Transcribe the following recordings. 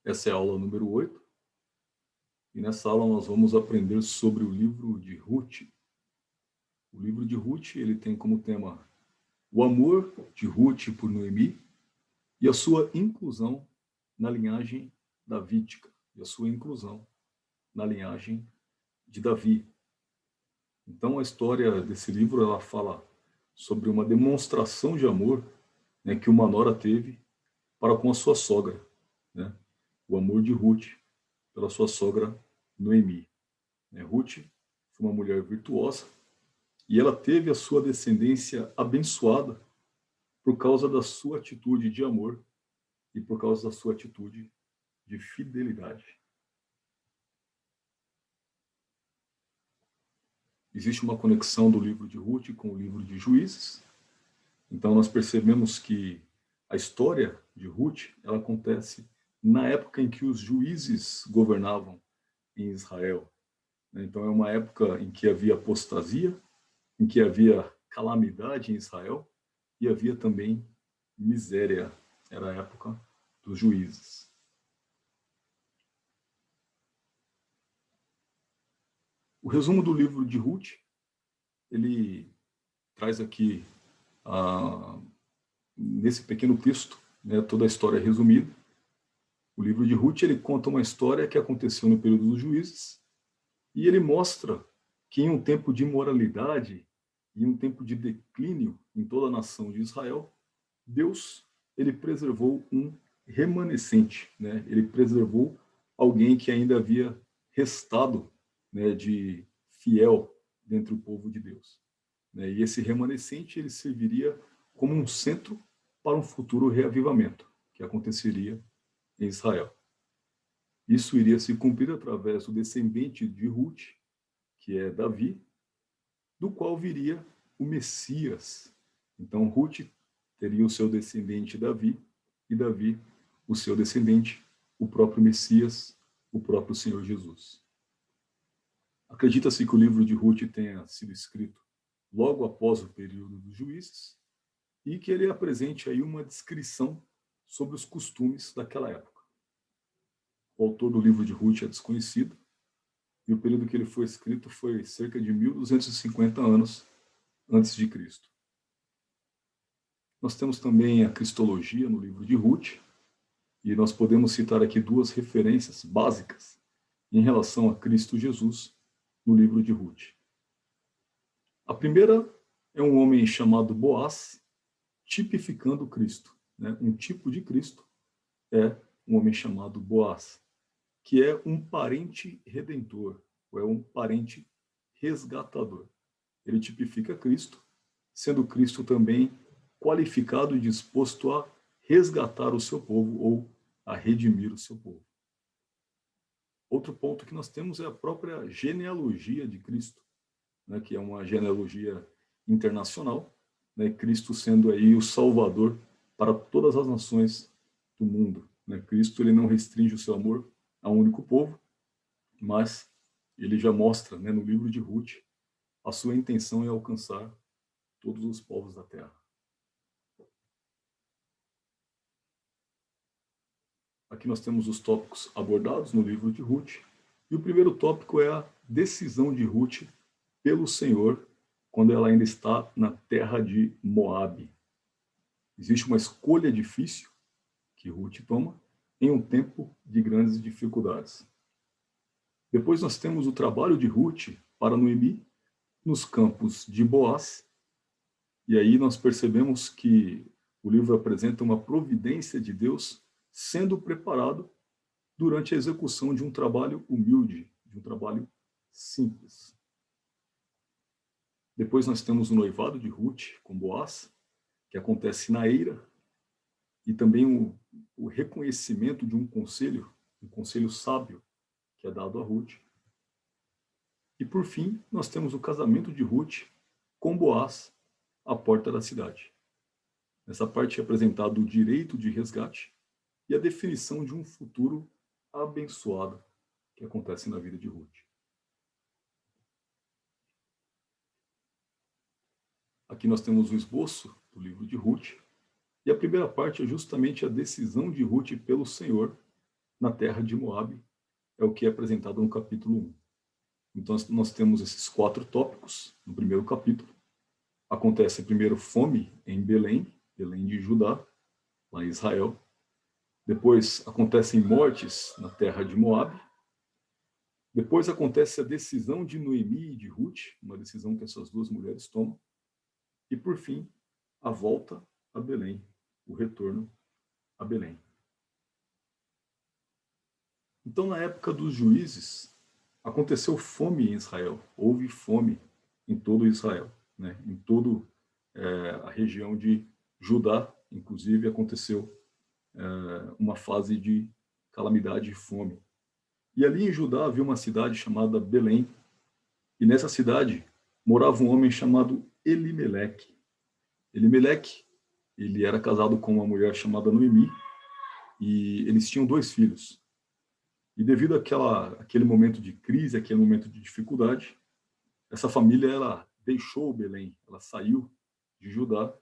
Essa é a aula número 8, e nessa aula nós vamos aprender sobre o livro de Ruth. O livro de Ruth, ele tem como tema o amor de Ruth por Noemi e a sua inclusão na linhagem davídica, e a sua inclusão na linhagem de Davi. Então a história desse livro, ela fala sobre uma demonstração de amor, né, que uma nora teve para com a sua sogra, né? O amor de Ruth pela sua sogra Noemi. Ruth foi uma mulher virtuosa e ela teve a sua descendência abençoada por causa da sua atitude de amor e por causa da sua atitude de fidelidade. Existe uma conexão do livro de Ruth com o livro de Juízes. Então nós percebemos que a história de Ruth, ela acontece na época em que os juízes governavam em Israel. Então é uma época em que havia apostasia, em que havia calamidade em Israel e havia também miséria. Era a época dos juízes. O resumo do livro de Ruth, ele traz aqui, nesse pequeno texto, né, toda a história resumida. O livro de Ruth, ele conta uma história que aconteceu no período dos juízes e ele mostra que em um tempo de imoralidade e um tempo de declínio em toda a nação de Israel, Deus, ele preservou um remanescente, né? Ele preservou alguém que ainda havia restado, né, de fiel dentro do povo de Deus, né? E esse remanescente, ele serviria como um centro para um futuro reavivamento que aconteceria em Israel. Isso iria se cumprir através do descendente de Ruth, que é Davi, do qual viria o Messias. Então, Ruth teria o seu descendente Davi, e Davi o seu descendente, o próprio Messias, o próprio Senhor Jesus. Acredita-se que o livro de Ruth tenha sido escrito logo após o período dos juízes e que ele apresente aí uma descrição sobre os costumes daquela época. O autor do livro de Ruth é desconhecido e o período que ele foi escrito foi cerca de 1250 anos antes de Cristo. Nós temos também a cristologia no livro de Ruth, e nós podemos citar aqui duas referências básicas em relação a Cristo Jesus no livro de Ruth. A primeira é um homem chamado Boaz, tipificando Cristo, né? Um tipo de Cristo é um homem chamado Boaz, que é um parente redentor, ou é um parente resgatador. Ele tipifica Cristo, sendo Cristo também qualificado e disposto a resgatar o seu povo ou a redimir o seu povo. Outro ponto que nós temos é a própria genealogia de Cristo, né, que é uma genealogia internacional, né, Cristo sendo aí o Salvador para todas as nações do mundo. Né? Cristo, ele não restringe o seu amor a um único povo, mas ele já mostra, né, no livro de Ruth, a sua intenção em alcançar todos os povos da terra. Aqui nós temos os tópicos abordados no livro de Ruth, e o primeiro tópico é a decisão de Ruth pelo Senhor quando ela ainda está na terra de Moabe. Existe uma escolha difícil que Ruth toma em um tempo de grandes dificuldades. Depois nós temos o trabalho de Ruth para Noemi nos campos de Boaz, e aí nós percebemos que o livro apresenta uma providência de Deus sendo preparado durante a execução de um trabalho humilde, de um trabalho simples. Depois nós temos o noivado de Ruth com Boaz, que acontece na eira, e também o reconhecimento de um conselho sábio que é dado a Ruth. E por fim, nós temos o casamento de Ruth com Boaz à porta da cidade. Nessa parte é apresentado o direito de resgate e a definição de um futuro abençoado que acontece na vida de Ruth. Aqui nós temos o esboço do livro de Ruth, e a primeira parte é justamente a decisão de Ruth pelo Senhor na terra de Moabe, é o que é apresentado no capítulo 1. Então, nós temos esses 4 tópicos no primeiro capítulo. Acontece primeiro fome em Belém, Belém de Judá, lá em Israel. Depois acontecem mortes na terra de Moabe. Depois acontece a decisão de Noemi e de Ruth, uma decisão que essas duas mulheres tomam. E, por fim, a volta a Belém, o retorno a Belém. Então, na época dos juízes, aconteceu fome em Israel. Houve fome em todo Israel, né? Em toda a região de Judá, inclusive, aconteceu uma fase de calamidade e fome. E ali em Judá havia uma cidade chamada Belém, e nessa cidade morava um homem chamado Elimeleque. Elimeleque, ele era casado com uma mulher chamada Noemi, e eles tinham 2 filhos. E devido àquele momento de crise, aquele momento de dificuldade, essa família ela deixou Belém, ela saiu de Judá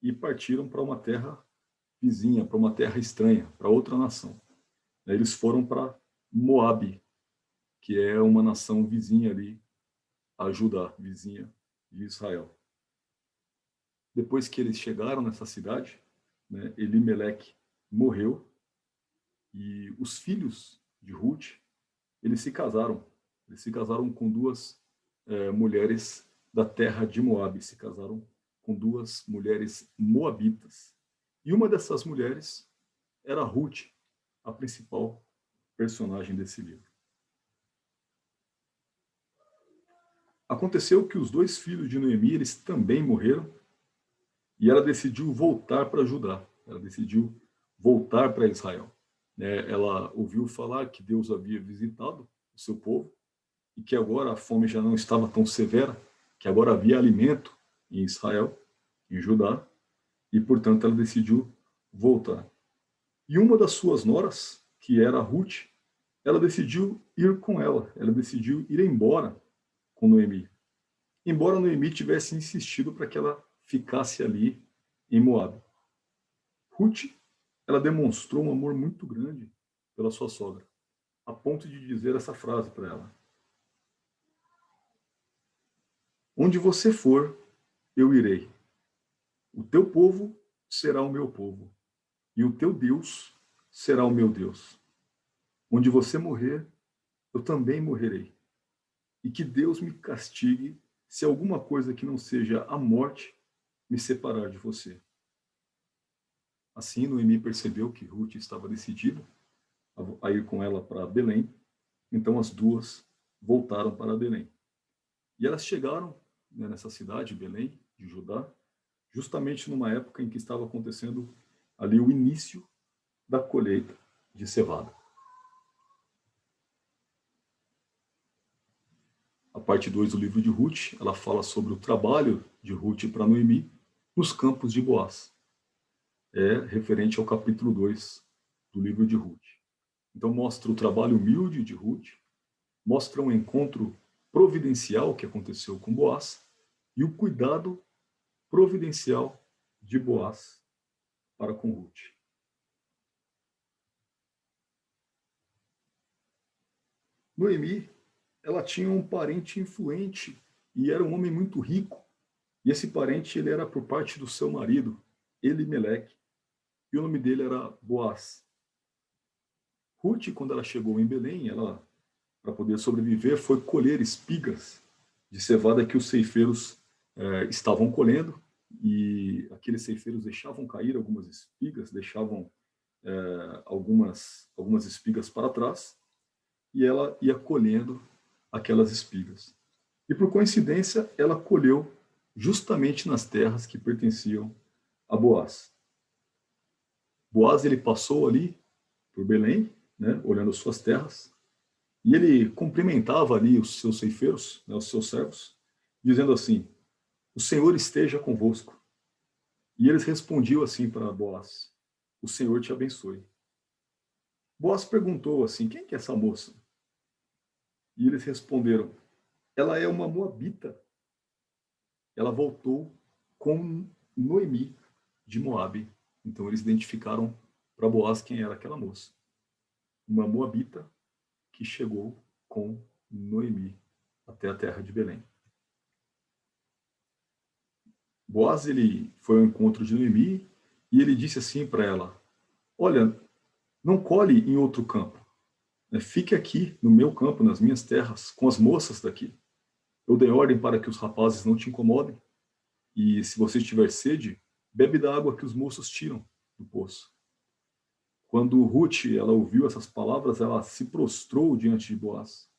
e partiram para uma terra vizinha, para uma terra estranha, para outra nação. Eles foram para Moabe, que é uma nação vizinha ali a Judá, vizinha de Israel. Depois que eles chegaram nessa cidade, né, Elimeleque morreu e os filhos de Ruth, eles se casaram. Eles se casaram com 2 mulheres da terra de Moabe, se casaram com 2 mulheres moabitas. E uma dessas mulheres era Ruth, a principal personagem desse livro. Aconteceu que os 2 filhos de Noemi, eles também morreram, e ela decidiu voltar para Judá, ela decidiu voltar para Israel. Ela ouviu falar que Deus havia visitado o seu povo, e que agora a fome já não estava tão severa, que agora havia alimento em Israel, em Judá, e, portanto, ela decidiu voltar. E uma das suas noras, que era Ruth, ela decidiu ir com ela decidiu ir embora com Noemi. Embora Noemi tivesse insistido para que ela ficasse ali em Moabe. Ruth, ela demonstrou um amor muito grande pela sua sogra, a ponto de dizer essa frase para ela: onde você for, eu irei. O teu povo será o meu povo, e o teu Deus será o meu Deus. Onde você morrer, eu também morrerei. E que Deus me castigue se alguma coisa que não seja a morte me separar de você. Assim, Noemi percebeu que Ruth estava decidida a ir com ela para Belém, então as duas voltaram para Belém. E elas chegaram, né, nessa cidade, Belém, de Judá, justamente numa época em que estava acontecendo ali o início da colheita de cevada. A parte 2 do livro de Ruth, ela fala sobre o trabalho de Ruth para Noemi nos campos de Boaz. É referente ao capítulo 2 do livro de Ruth. Então mostra o trabalho humilde de Ruth, mostra um encontro providencial que aconteceu com Boaz e o cuidado providencial de Boaz para com Ruth. Noemi, ela tinha um parente influente e era um homem muito rico. E esse parente ele era por parte do seu marido, Elimeleque, e o nome dele era Boaz. Ruth, quando ela chegou em Belém, ela, para poder sobreviver, foi colher espigas de cevada que os ceifeiros estavam colhendo, e aqueles ceifeiros deixavam cair algumas espigas, deixavam algumas espigas para trás, e ela ia colhendo aquelas espigas. E por coincidência, ela colheu justamente nas terras que pertenciam a Boaz. Boaz ele passou ali por Belém, né, olhando suas terras, e ele cumprimentava ali os seus ceifeiros, né, os seus servos, dizendo assim: o Senhor esteja convosco. E eles respondiam assim para Boaz: o Senhor te abençoe. Boaz perguntou assim: quem que é essa moça? E eles responderam: ela é uma moabita. Ela voltou com Noemi de Moabe. Então eles identificaram para Boaz quem era aquela moça. uma moabita que chegou com Noemi até a terra de Belém. Boaz, ele foi ao encontro de Noemi e ele disse assim para ela: olha, não colhe em outro campo, né? Fique aqui no meu campo, nas minhas terras, com as moças daqui. Eu dei ordem para que os rapazes não te incomodem, e se você tiver sede, bebe da água que os moços tiram do poço. Quando Ruth, ela ouviu essas palavras, ela se prostrou diante de Boaz.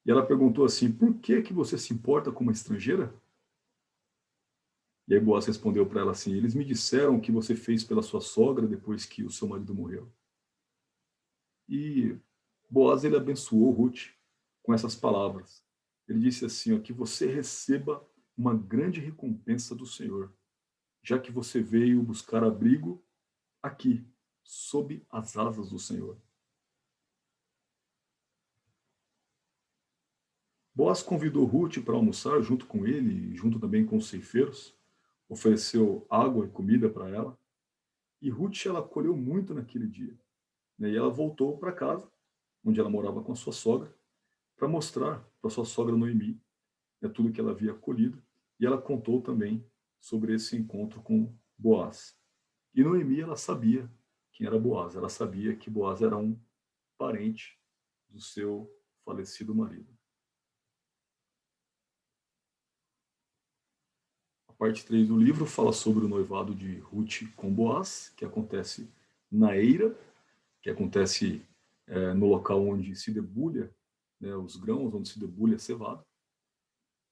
E ela perguntou assim: por que você se importa com uma estrangeira? E aí Boaz respondeu para ela assim: eles me disseram o que você fez pela sua sogra depois que o seu marido morreu. E Boaz, ele abençoou Ruth com essas palavras. Ele disse assim: ó, que você receba uma grande recompensa do Senhor, já que você veio buscar abrigo aqui, sob as asas do Senhor. Boaz convidou Ruth para almoçar junto com ele, junto também com os ceifeiros, ofereceu água e comida para ela. E Ruth, ela colheu muito naquele dia, né? E ela voltou para casa, onde ela morava com a sua sogra, para mostrar para sua sogra Noemi, né, tudo que ela havia colhido. E ela contou também sobre esse encontro com Boaz. E Noemi, ela sabia quem era Boaz, ela sabia que Boaz era um parente do seu falecido marido. A parte 3 do livro fala sobre o noivado de Ruth com Boaz, que acontece na eira, que acontece no local onde se debulha, né, os grãos, onde se debulha a cevada.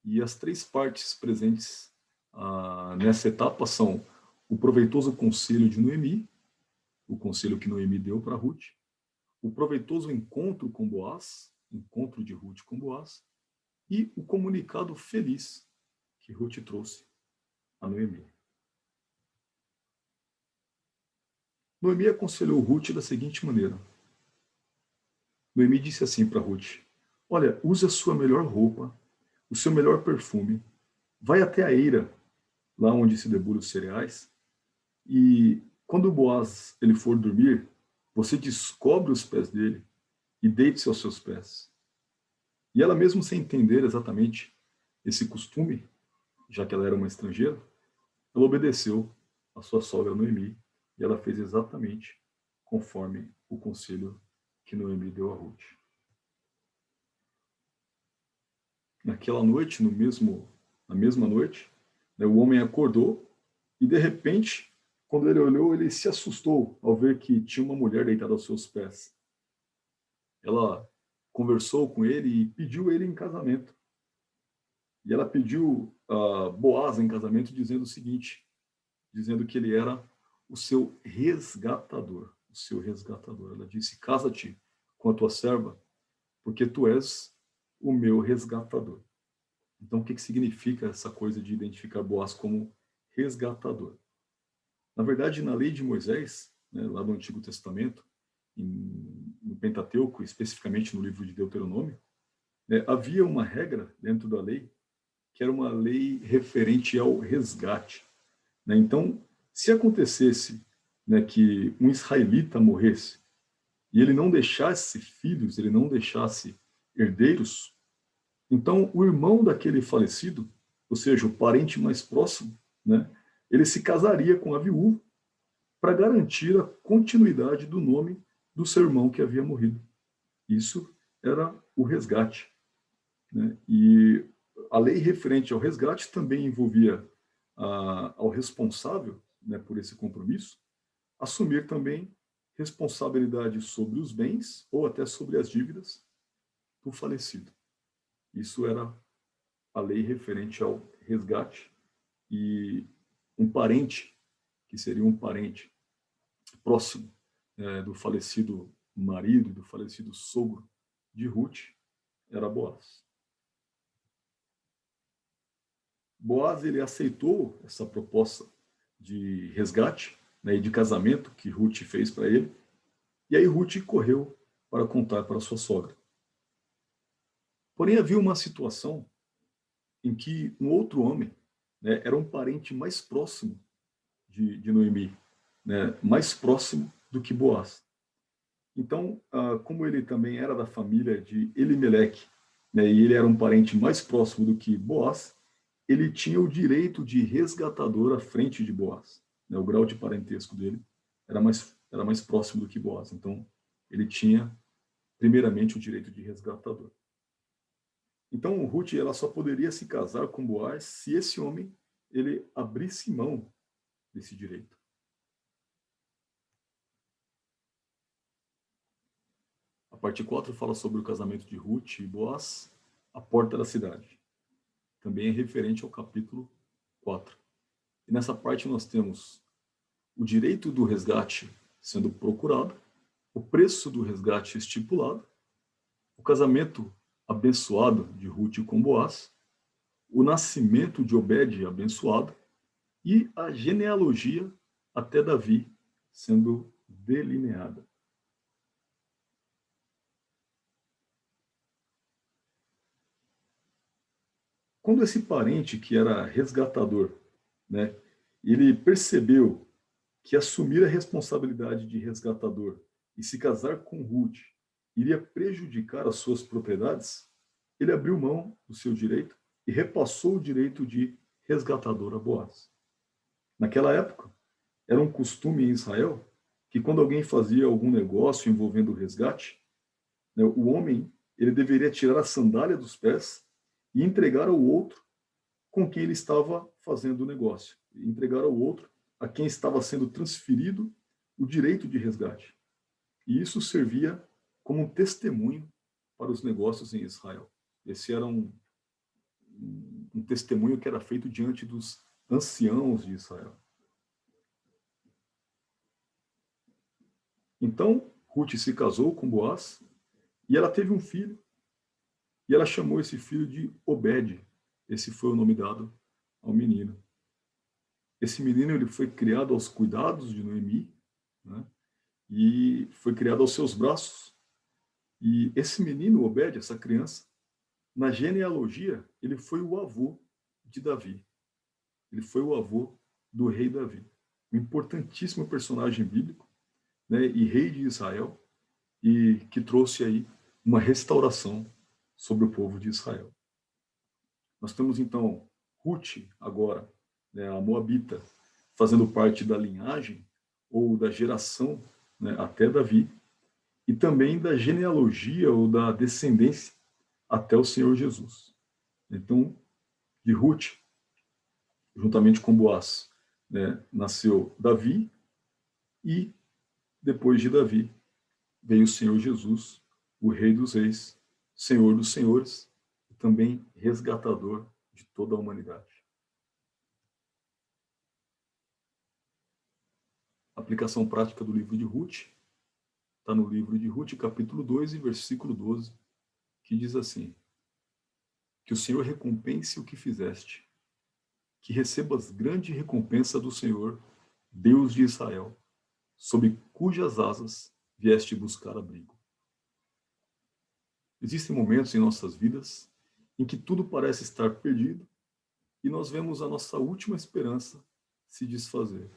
E as três partes presentes nessa etapa são o proveitoso conselho de Noemi, o conselho que Noemi deu para Ruth, o proveitoso encontro com Boaz, encontro de Ruth com Boaz, e o comunicado feliz que Ruth trouxe a Noemi. Noemi aconselhou Ruth da seguinte maneira. Noemi disse assim para Ruth: olha, use a sua melhor roupa, o seu melhor perfume, vai até a eira, lá onde se debulha os cereais, e quando Boaz ele for dormir, você descobre os pés dele e deite-se aos seus pés. E ela, mesmo sem entender exatamente esse costume, já que ela era uma estrangeira, ela obedeceu a sua sogra Noemi e ela fez exatamente conforme o conselho que Noemi deu a Ruth. Naquela noite, na mesma noite, né, o homem acordou e, de repente, quando ele olhou, ele se assustou ao ver que tinha uma mulher deitada aos seus pés. Ela conversou com ele e pediu ele em casamento. E ela pediu a Boaz em casamento dizendo o seguinte, dizendo que ele era o seu resgatador, o seu resgatador. Ela disse: casa-te com a tua serva, porque tu és o meu resgatador. Então, o que significa essa coisa de identificar Boaz como resgatador? Na verdade, na lei de Moisés, né, lá do Antigo Testamento, no Pentateuco, especificamente no livro de Deuteronômio, né, havia uma regra dentro da lei, que era uma lei referente ao resgate. Né? Então, se acontecesse, né, que um israelita morresse e ele não deixasse filhos, ele não deixasse herdeiros, então o irmão daquele falecido, ou seja, o parente mais próximo, né, ele se casaria com a viúva para garantir a continuidade do nome do seu irmão que havia morrido. Isso era o resgate. Né? E a lei referente ao resgate também envolvia ao responsável, né, por esse compromisso assumir também responsabilidade sobre os bens ou até sobre as dívidas do falecido. Isso era a lei referente ao resgate e um parente, que seria um parente próximo do falecido marido, do falecido sogro de Ruth, era Boaz. Boaz, ele aceitou essa proposta de resgate, né, e de casamento que Ruth fez para ele, e aí Ruth correu para contar para sua sogra. Porém, havia uma situação em que um outro homem, né, era um parente mais próximo de Noemi, né, mais próximo do que Boaz. Então, como ele também era da família de Elimeleque, né, e ele era um parente mais próximo do que Boaz, ele tinha o direito de resgatador à frente de Boaz, né? O grau de parentesco dele era mais próximo do que Boaz. Então, ele tinha, primeiramente, o direito de resgatador. Então, Ruth ela só poderia se casar com Boaz se esse homem ele abrisse mão desse direito. A parte 4 fala sobre o casamento de Ruth e Boaz, a porta da cidade. Também é referente ao capítulo 4. E nessa parte nós temos o direito do resgate sendo procurado, o preço do resgate estipulado, o casamento abençoado de Ruth com Boaz, o nascimento de Obed abençoado e a genealogia até Davi sendo delineada. Quando esse parente que era resgatador, né, ele percebeu que assumir a responsabilidade de resgatador e se casar com Ruth iria prejudicar as suas propriedades, ele abriu mão do seu direito e repassou o direito de resgatador a Boaz. Naquela época, era um costume em Israel que quando alguém fazia algum negócio envolvendo o resgate, né, o homem ele deveria tirar a sandália dos pés e entregar ao outro com quem ele estava fazendo o negócio, entregar ao outro a quem estava sendo transferido o direito de resgate. E isso servia como um testemunho para os negócios em Israel. Esse era um testemunho que era feito diante dos anciãos de Israel. Então, Ruth se casou com Boaz e ela teve um filho. E ela chamou esse filho de Obed. Esse foi o nome dado ao menino. Esse menino ele foi criado aos cuidados de Noemi, né? E foi criado aos seus braços. E esse menino, Obed, essa criança, na genealogia, ele foi o avô de Davi. Ele foi o avô do rei Davi. Um importantíssimo personagem bíblico, né? E rei de Israel, e que trouxe aí uma restauração sobre o povo de Israel. Nós temos então Ruth agora, né, a Moabita, fazendo parte da linhagem ou da geração, né, até Davi, e também da genealogia ou da descendência até o Senhor Jesus. Então, de Ruth, juntamente com Boaz, né, nasceu Davi, e depois de Davi veio o Senhor Jesus, o Rei dos Reis, Senhor dos Senhores, e também resgatador de toda a humanidade. A aplicação prática do livro de Ruth está no livro de Ruth, capítulo 2, e versículo 12, que diz assim: que o Senhor recompense o que fizeste, que recebas grande recompensa do Senhor, Deus de Israel, sob cujas asas vieste buscar abrigo. Existem momentos em nossas vidas em que tudo parece estar perdido e nós vemos a nossa última esperança se desfazer.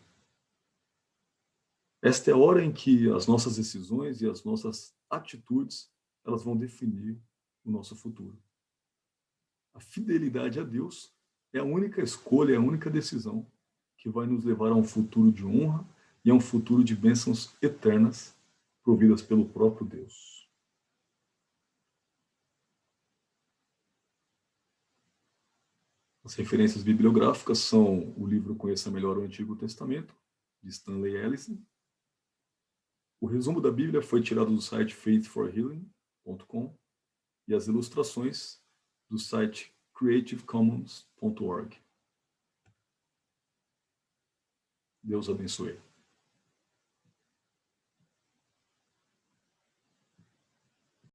Esta é a hora em que as nossas decisões e as nossas atitudes elas vão definir o nosso futuro. A fidelidade a Deus é a única escolha, é a única decisão que vai nos levar a um futuro de honra e a um futuro de bênçãos eternas providas pelo próprio Deus. As referências bibliográficas são o livro Conheça Melhor o Antigo Testamento, de Stanley Ellison. O resumo da Bíblia foi tirado do site faithforhealing.com e as ilustrações do site creativecommons.org. Deus abençoe.